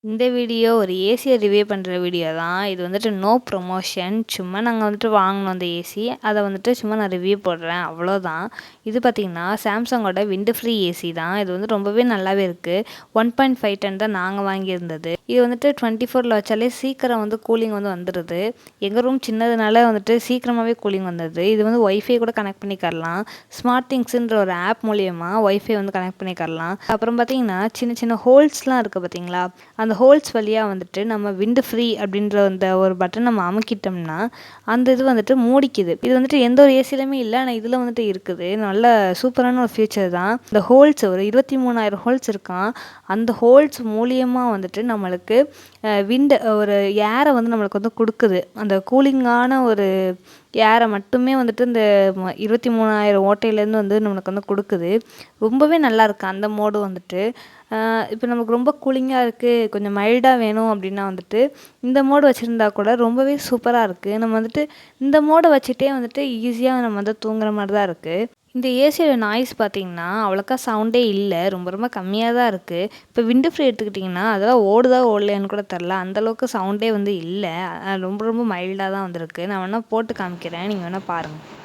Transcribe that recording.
இந்த வீடியோ ஒரு ஏசிய ரிவ்யூ பண்ணுற வீடியோ தான். இது வந்துட்டு நோ ப்ரொமோஷன். சும்மா நாங்கள் வந்துட்டு வாங்கினோம் அந்த ஏசி. அதை வந்துட்டு சும்மா நான் ரிவ்யூ போடுறேன், அவ்வளோதான். இது பார்த்திங்கன்னா சாம்சங்கோட விண்டு ஃப்ரீ ஏசி தான். இது வந்து ரொம்பவே நல்லாவே இருக்குது. 1.5 டன் தான் நாங்கள் வாங்கியிருந்தது. இது வந்துட்டு 24ல் வச்சாலே சீக்கிரம் வந்து கூலிங் வந்து வந்துடுது. எங்கள் ரூம் சின்னதுனால வந்துட்டு சீக்கிரமாகவே கூலிங் வந்துடுது. இது வந்து ஒய்ஃபை கூட கனெக்ட் பண்ணிக்கரலாம். ஸ்மார்ட் திங்ஸ்ன்ற ஒரு ஆப் மூலியமாக ஒய்ஃபை வந்து கனெக்ட் பண்ணிக்கரலாம். அப்புறம் பார்த்திங்கன்னா சின்ன சின்ன ஹோல்ஸ்லாம் இருக்குது பார்த்தீங்களா, அந்த ஹோல்ஸ் வழியாக வந்துட்டு நம்ம விண்டு ஃப்ரீ அப்படின்ற அந்த ஒரு பட்டன் நம்ம அமுக்கிட்டோம்னா அந்த இது வந்துட்டு மூடிக்குது. இது வந்துட்டு எந்த ஒரு ஏசிலையுமே இல்லை, ஆனால் இதில் வந்துட்டு இருக்குது. நல்ல சூப்பரான ஒரு ஃபீச்சர் தான். இந்த ஹோல்ஸ் ஒரு 23,000 ஹோல்ஸ் இருக்கான். அந்த ஹோல்ஸ் மூலியமாக வந்துட்டு நம்மளுக்கு விண்டு ஒரு ஏரை வந்து நம்மளுக்கு வந்து கொடுக்குது. அந்த கூலிங்கான ஒரு ஏரை மட்டுமே வந்துட்டு இந்த 23,000 ஓட்டையிலேருந்து வந்து நம்மளுக்கு வந்து கொடுக்குது. ரொம்பவே நல்லாயிருக்கு அந்த மோடு வந்துட்டு. இப்போ நமக்கு ரொம்ப கூலிங்காக இருக்குது, கொஞ்சம் மைல்டாக வேணும் அப்படின்னா வந்துட்டு இந்த மோடு வச்சுருந்தா கூட ரொம்பவே சூப்பராக இருக்குது. நம்ம வந்துட்டு இந்த மோடை வச்சுட்டே வந்துட்டு ஈஸியாக நம்ம வந்து தூங்குற மாதிரி தான் இருக்குது. இந்த ஏசியோட நாய்ஸ் பார்த்திங்கன்னா அவ்வளோக்கா சவுண்டே இல்லை, ரொம்ப ரொம்ப கம்மியாக தான் இருக்குது. இப்போ விண்டு ஃப்ரீ எடுத்துக்கிட்டிங்கன்னா அதெல்லாம் ஓடுதா ஓடலையான்னு கூட தெரில, அந்தளவுக்கு சவுண்டே வந்து இல்லை. ரொம்ப ரொம்ப மைல்டாக தான் வந்திருக்கு. நான் வேணால் போட்டு காமிக்கிறேன், நீங்கள் வேணால் பாருங்கள்.